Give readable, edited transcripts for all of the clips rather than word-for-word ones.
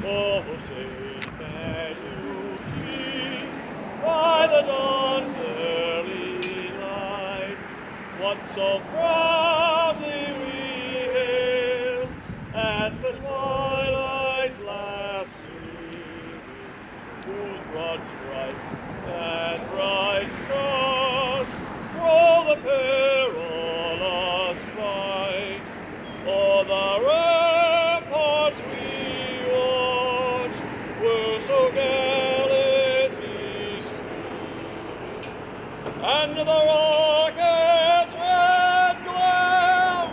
Oh, say can you see by the dawn's early light what so proudly we hailed as the twilight's last gleaming, whose broad stripes and bright stars throw the perilous fight o'er the ramparts we watched were so gallantly streamed, and the rocket's red glare,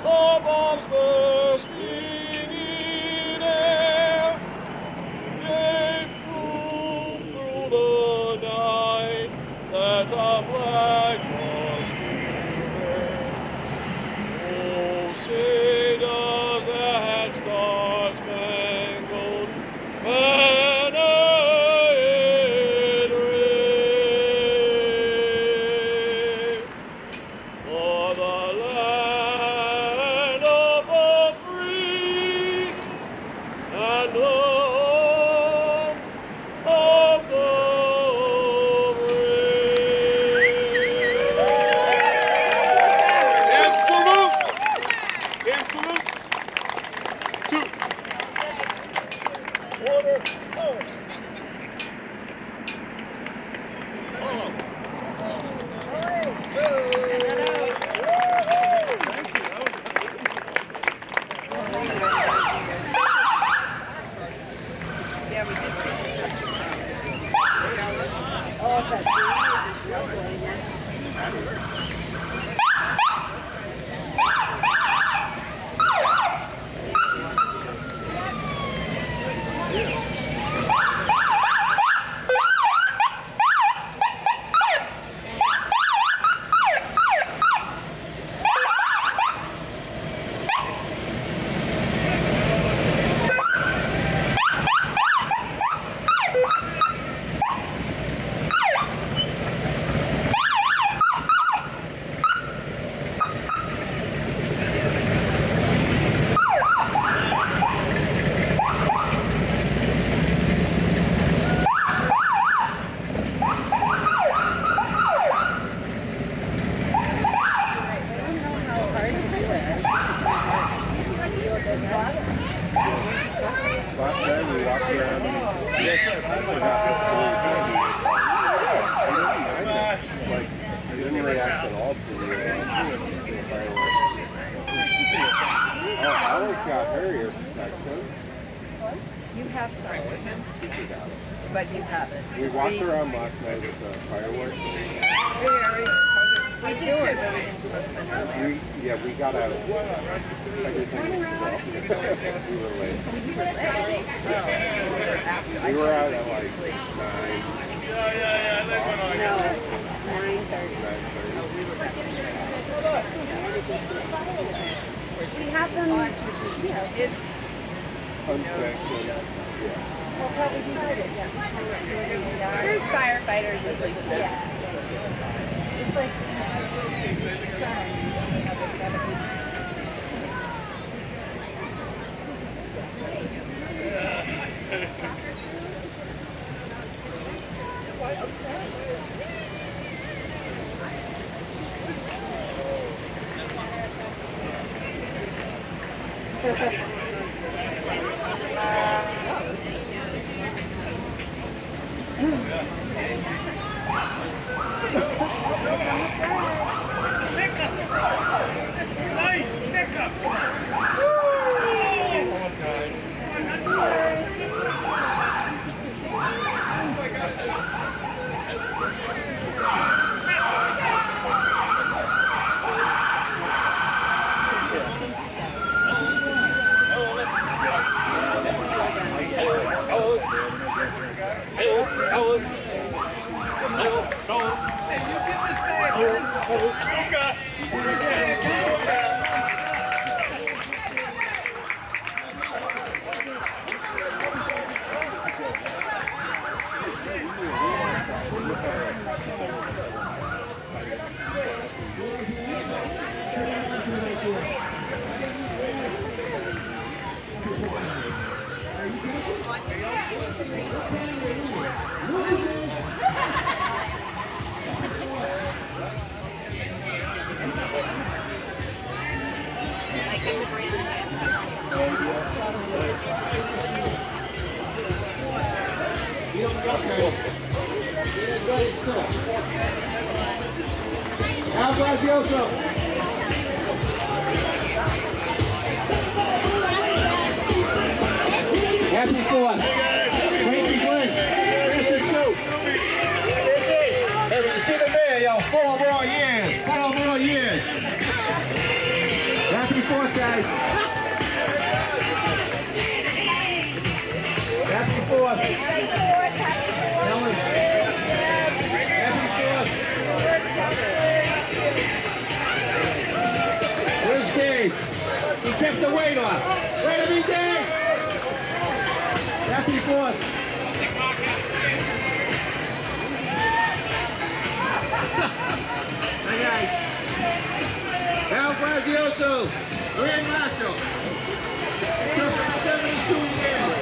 the bombs bursting in air, gave proof through the night that our flag was still there. Oh, say does that star-spangled banner yet wave for the land of the free and the home of the brave. And salute! And salute! Two. Order. Yeah, we did see Last time we walked around, he didn't react at all to the fireworks. Oh, I always got her ear protection. you have some, but you haven't. We walked around last night with the fireworks. We did too, but we didn't listen. We got out of everything was soft. We were late. We were out at like 9. No, 9:30. 9:30. We have them, it's, Unsanctioned. Yeah. we'll probably do it, yeah. There's firefighters at least. Yeah. It's like, Al Grazioso. Happy 4th. Tracy Bliss. Hey, when you see the mayor, yo, 4 more years. 4 more years. Happy 4th, guys. Happy 4th. Ellen. Happy 4th. Where's Dave? He kept the weight off. Way to be Dave! Happy 4th. Hi guys. Al Grazioso, Grand Marshal. Took 72 years.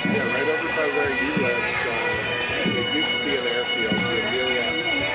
Yeah, right over by where you live, it used to be an airfield. The Amelia Airport.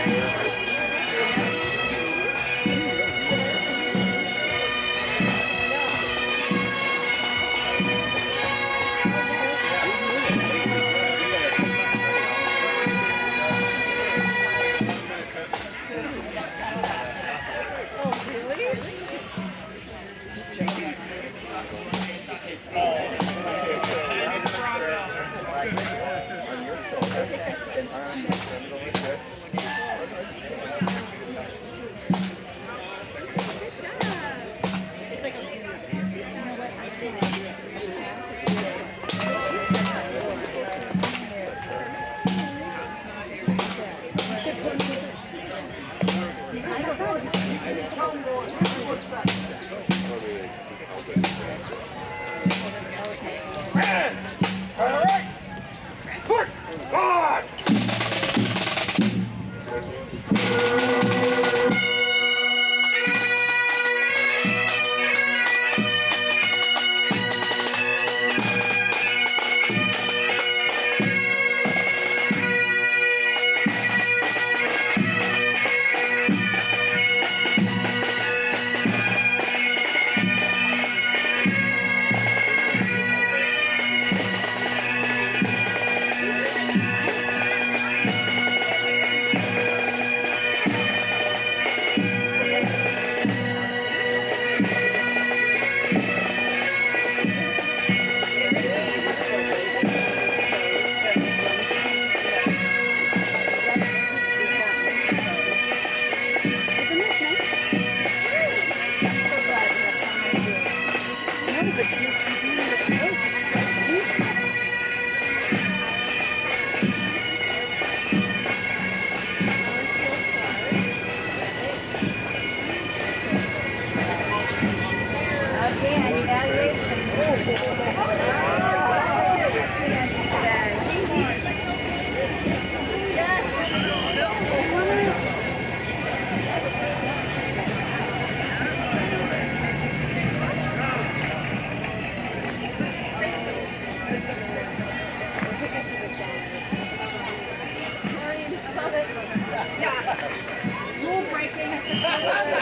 Rule breaking.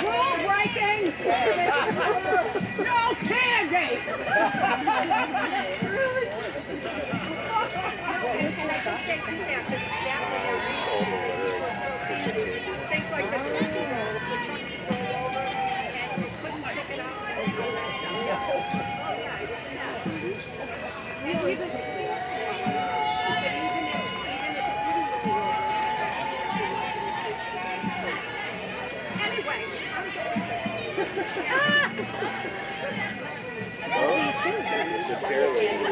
Rule breaking. No candy. And I think they do that for exactly a reason. Things like the Tootsie Rolls, the trucks roll over and you couldn't pick it up and all that stuff. Oh yeah, it was a mess. And even if it didn't really roll over, anyway. The chair lady.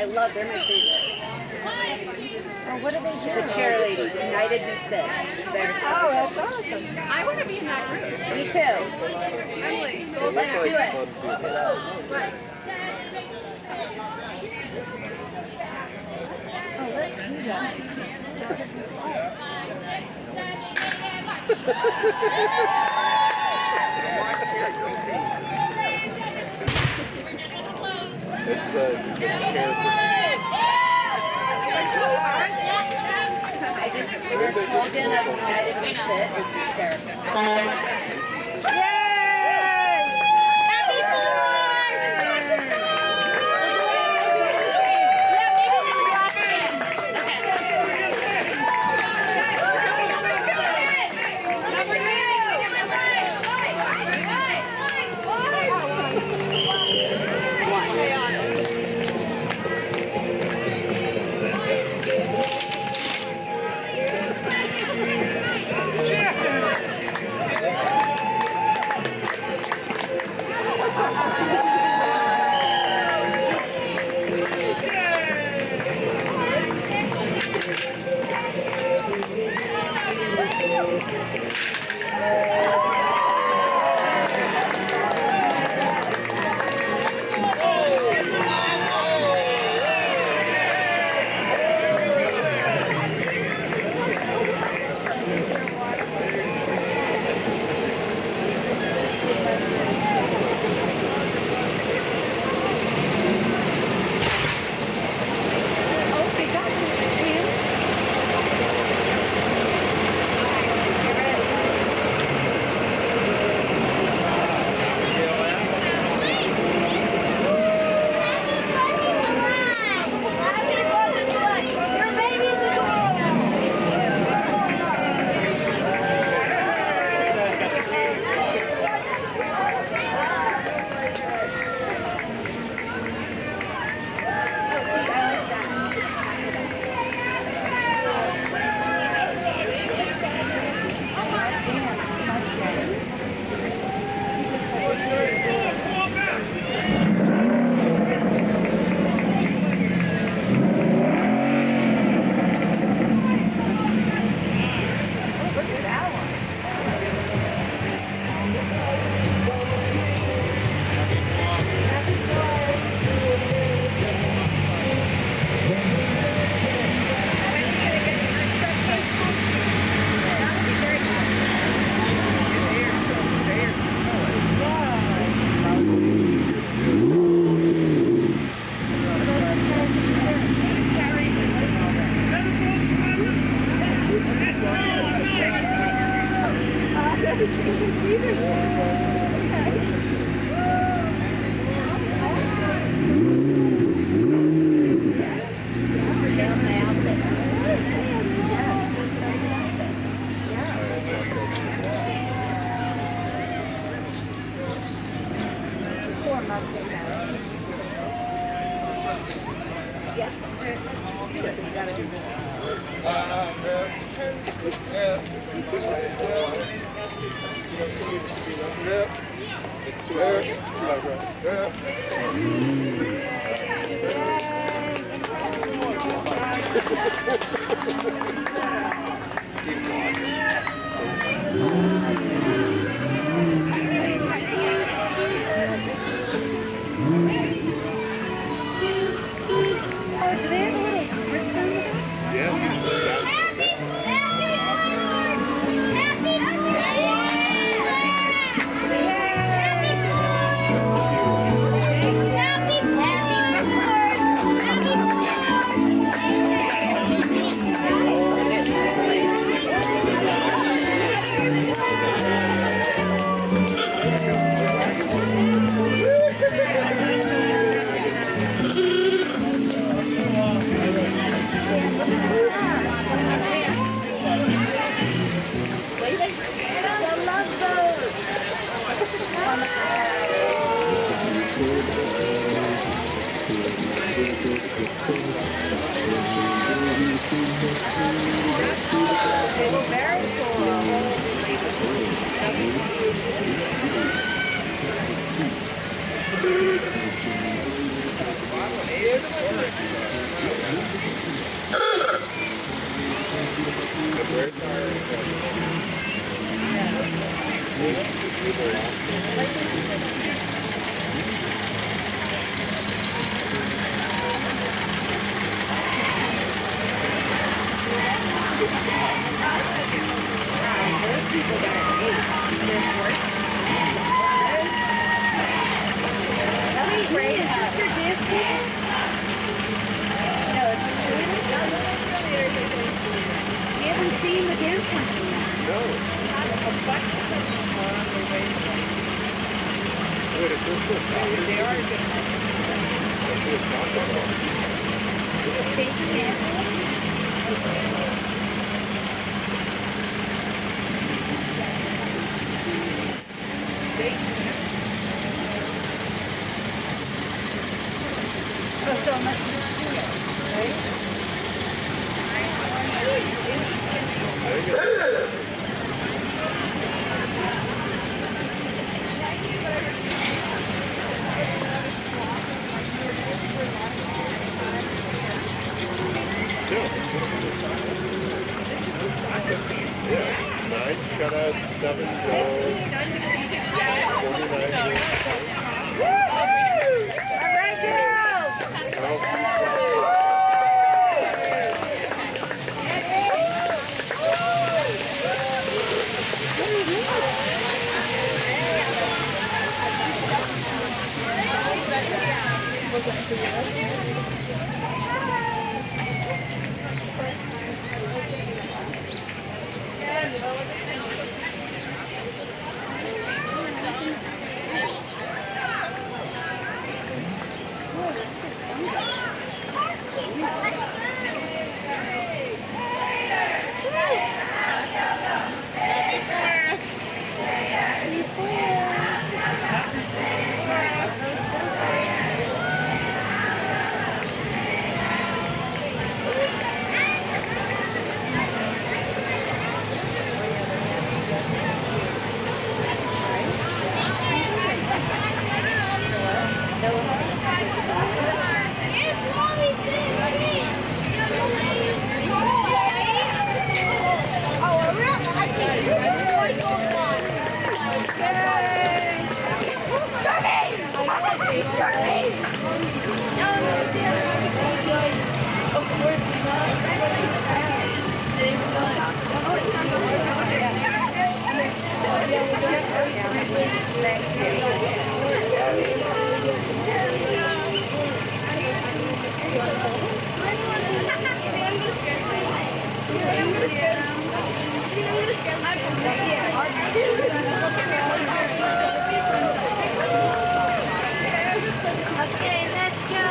I love, they're my favorite. Oh, what are they The here? cheerleaders, United We Sit. They're so Oh, that's awesome. I want to be in that group. Me too. Emily, go Let's back. do it. Right. Oh, let's do that. It's character. I just, their slogan of United We Sit is hysterical. Oh, do they have a little spritzer? Happy Those people got it made. They're working. Wait, Ray, is this your dance team? No, it's a cheerleader. You haven't seen the dance company yet. No. Wait, is this the soccer? They are good. That's what it's talking about. Station dance. Oh, so much right? Yeah. 9 shutouts, 7 goals, 49 All right, girls. Okay, let's go.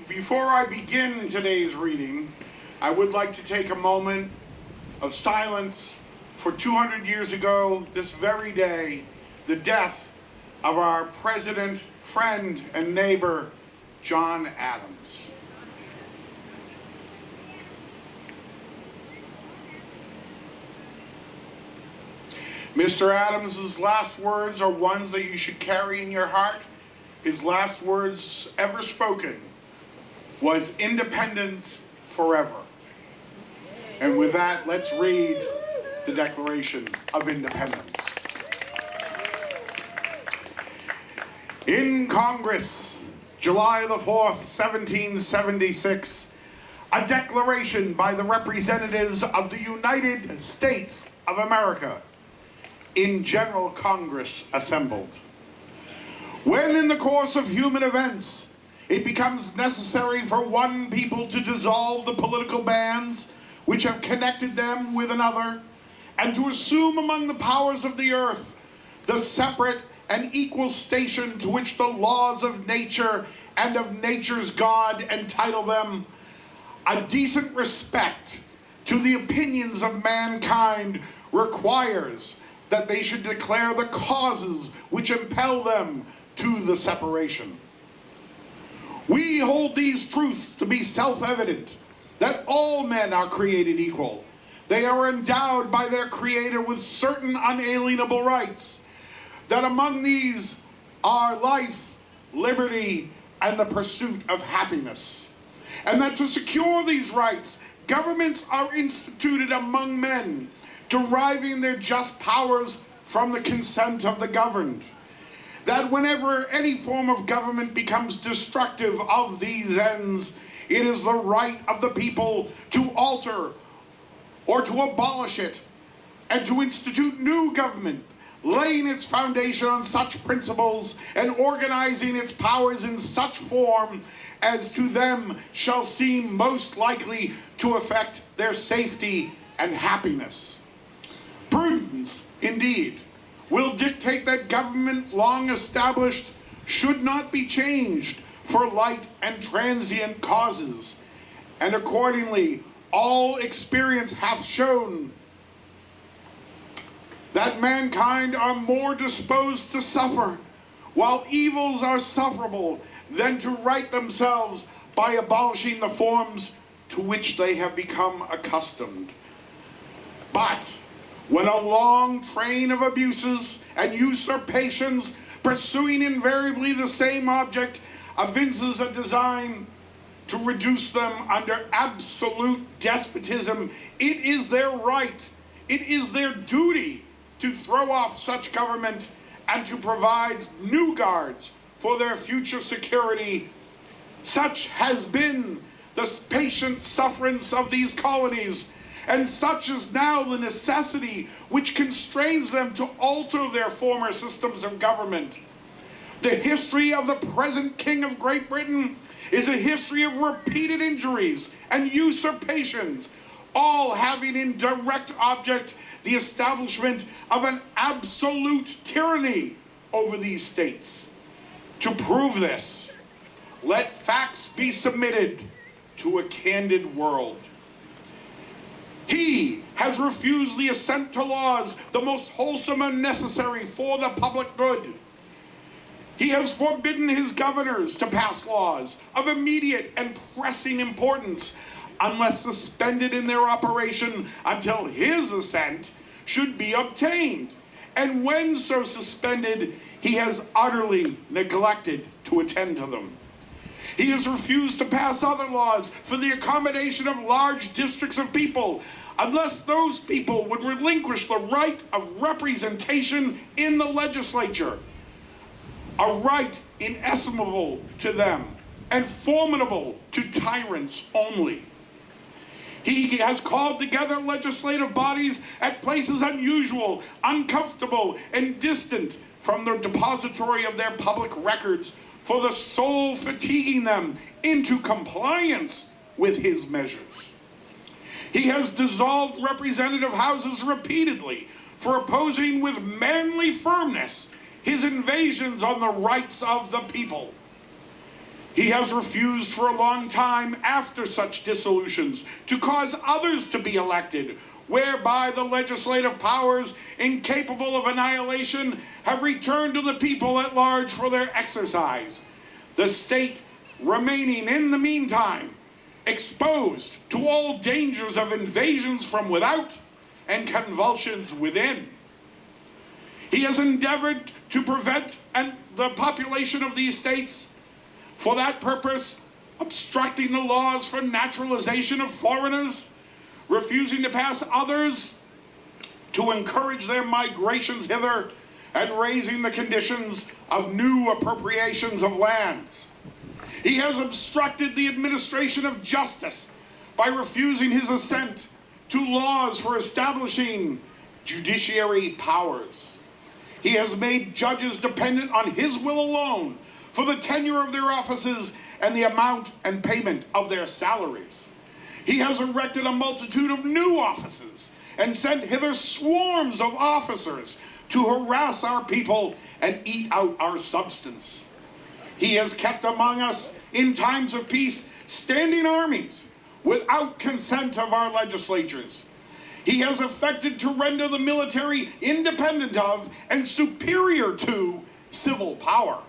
before I begin today's reading, I would like to take a moment of silence for 200 years ago, this very day, the death of our president, friend, and neighbor, John Adams. Mr. Adams's last words are ones that you should carry in your heart. His last words ever spoken was independence forever. And with that, let's read the Declaration of Independence. In Congress, July the 4th, 1776, a declaration by the representatives of the United States of America in General Congress assembled. When in the course of human events, it becomes necessary for one people to dissolve the political bands which have connected them with another, and to assume among the powers of the earth the separate and equal station to which the laws of nature and of nature's God entitle them, a decent respect to the opinions of mankind requires that they should declare the causes which impel them to the separation. We hold these truths to be self-evident, that all men are created equal. They are endowed by their Creator with certain unalienable rights, that among these are life, liberty, and the pursuit of happiness. And that to secure these rights, governments are instituted among men, deriving their just powers from the consent of the governed. That whenever any form of government becomes destructive of these ends, it is the right of the people to alter or to abolish it, and to institute new government, laying its foundation on such principles and organizing its powers in such form as to them shall seem most likely to affect their safety and happiness. Prudence, indeed, will dictate that government long established should not be changed for light and transient causes, and accordingly all experience hath shown that mankind are more disposed to suffer, while evils are sufferable, than to right themselves by abolishing the forms to which they have become accustomed. But when a long train of abuses and usurpations, pursuing invariably the same object, evinces a design to reduce them under absolute despotism, it is their right, it is their duty to throw off such government and to provide new guards for their future security. Such has been the patient sufferance of these colonies, and such is now the necessity which constrains them to alter their former systems of government. The history of the present King of Great Britain is a history of repeated injuries and usurpations, all having in direct object the establishment of an absolute tyranny over these states. To prove this, let facts be submitted to a candid world. He has refused the assent to laws the most wholesome and necessary for the public good. He has forbidden his governors to pass laws of immediate and pressing importance unless suspended in their operation until his assent should be obtained. And when so suspended, he has utterly neglected to attend to them. He has refused to pass other laws for the accommodation of large districts of people, unless those people would relinquish the right of representation in the legislature, a right inestimable to them and formidable to tyrants only. He has called together legislative bodies at places unusual, uncomfortable, and distant from the depository of their public records, for the sole fatiguing them into compliance with his measures. He has dissolved representative houses repeatedly for opposing with manly firmness his invasions on the rights of the people. He has refused for a long time after such dissolutions to cause others to be elected, whereby the legislative powers, incapable of annihilation, have returned to the people at large for their exercise. The state remaining in the meantime exposed to all dangers of invasions from without and convulsions within. He has endeavored to prevent the population of these states, for that purpose, obstructing the laws for naturalization of foreigners, refusing to pass others to encourage their migrations hither, and raising the conditions of new appropriations of lands. He has obstructed the administration of justice by refusing his assent to laws for establishing judiciary powers. He has made judges dependent on his will alone for the tenure of their offices and the amount and payment of their salaries. He has erected a multitude of new offices and sent hither swarms of officers to harass our people and eat out our substance. He has kept among us, in times of peace, standing armies without consent of our legislatures. He has affected to render the military independent of and superior to civil power.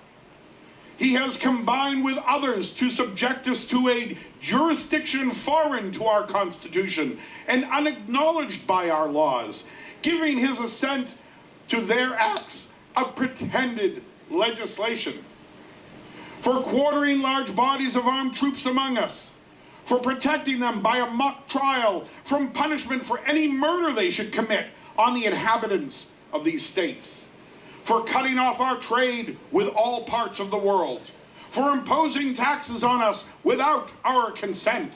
He has combined with others to subject us to a jurisdiction foreign to our Constitution and unacknowledged by our laws, giving his assent to their acts of pretended legislation, for quartering large bodies of armed troops among us, for protecting them by a mock trial from punishment for any murder they should commit on the inhabitants of these states, for cutting off our trade with all parts of the world, for imposing taxes on us without our consent,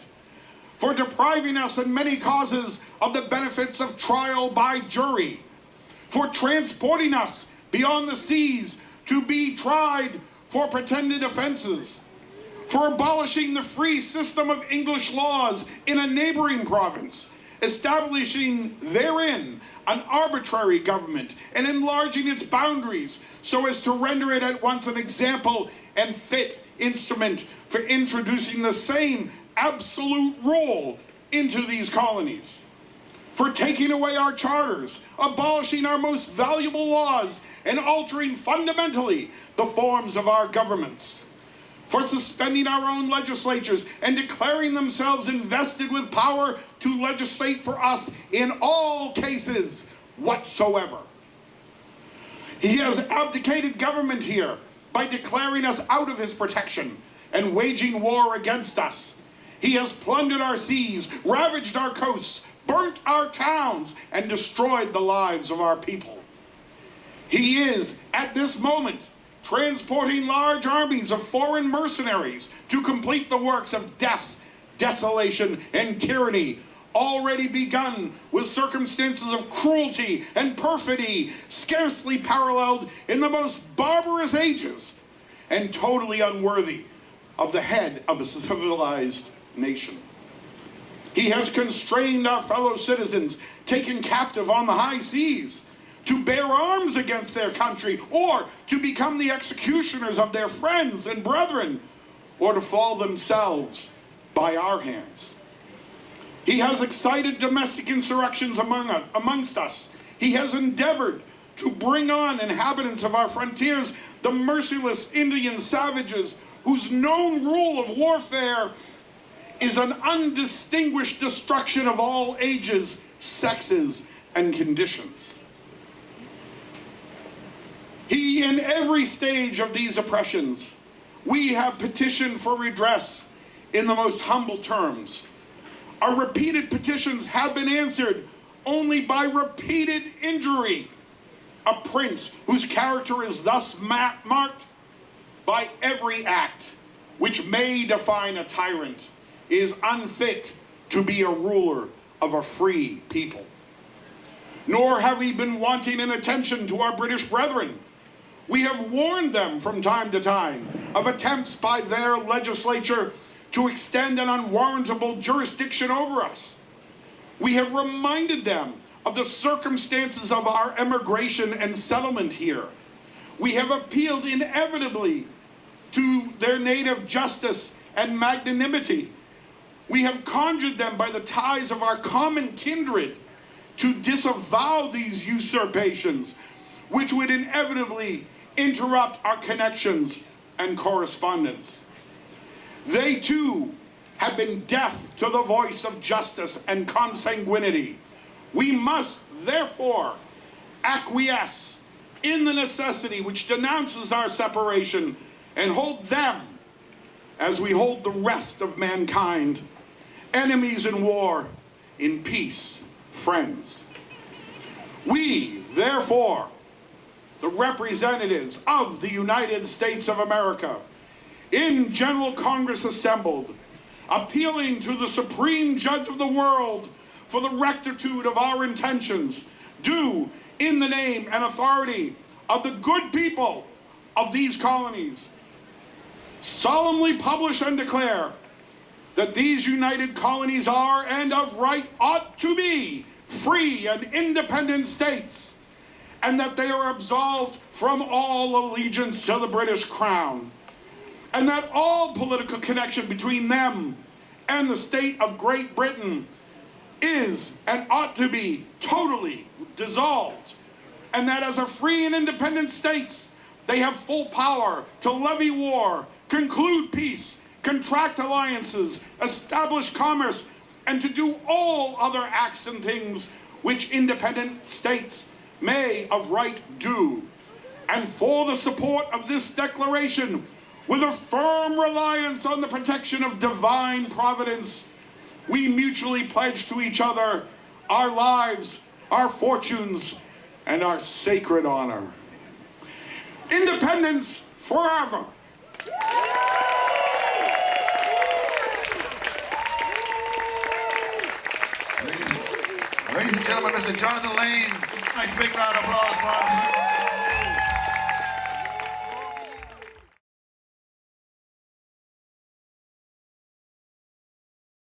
for depriving us in many causes of the benefits of trial by jury, for transporting us beyond the seas to be tried for pretended offenses, for abolishing the free system of English laws in a neighboring province, establishing therein an arbitrary government and enlarging its boundaries so as to render it at once an example and fit instrument for introducing the same absolute rule into these colonies, for taking away our charters, abolishing our most valuable laws, and altering fundamentally the forms of our governments, for suspending our own legislatures and declaring themselves invested with power to legislate for us in all cases whatsoever. He has abdicated government here by declaring us out of his protection and waging war against us. He has plundered our seas, ravaged our coasts, burnt our towns, and destroyed the lives of our people. He is, at this moment, transporting large armies of foreign mercenaries to complete the works of death, desolation, and tyranny, already begun with circumstances of cruelty and perfidy scarcely paralleled in the most barbarous ages, and totally unworthy of the head of a civilized nation. He has constrained our fellow citizens, taken captive on the high seas, to bear arms against their country, or to become the executioners of their friends and brethren, or to fall themselves by our hands. He has excited domestic insurrections amongst us. He has endeavored to bring on inhabitants of our frontiers, the merciless Indian savages whose known rule of warfare is an undistinguished destruction of all ages, sexes, and conditions. He, in every stage of these oppressions, we have petitioned for redress in the most humble terms. Our repeated petitions have been answered only by repeated injury. A prince whose character is thus marked by every act which may define a tyrant is unfit to be a ruler of a free people. Nor have we been wanting in attention to our British brethren. We have warned them from time to time of attempts by their legislature to extend an unwarrantable jurisdiction over us. We have reminded them of the circumstances of our emigration and settlement here. We have appealed inevitably to their native justice and magnanimity. We have conjured them by the ties of our common kindred to disavow these usurpations, which would inevitably interrupt our connections and correspondence. They too have been deaf to the voice of justice and consanguinity. We must therefore acquiesce in the necessity which denounces our separation and hold them as we hold the rest of mankind, enemies in war, in peace, friends. We, therefore, the representatives of the United States of America, in General Congress assembled, appealing to the Supreme Judge of the world for the rectitude of our intentions, do, in the name and authority of the good people of these colonies, solemnly publish and declare that these united colonies are and of right ought to be free and independent states, and that they are absolved from all allegiance to the British Crown, and that all political connection between them and the state of Great Britain is and ought to be totally dissolved, and that as a free and independent states, they have full power to levy war, conclude peace, contract alliances, establish commerce, and to do all other acts and things which independent states may of right do. And for the support of this declaration, with a firm reliance on the protection of divine providence, we mutually pledge to each other our lives, our fortunes, and our sacred honor. Independence forever! Ladies and gentlemen, Mr. Jonathan Lane. Nice big round of applause for him.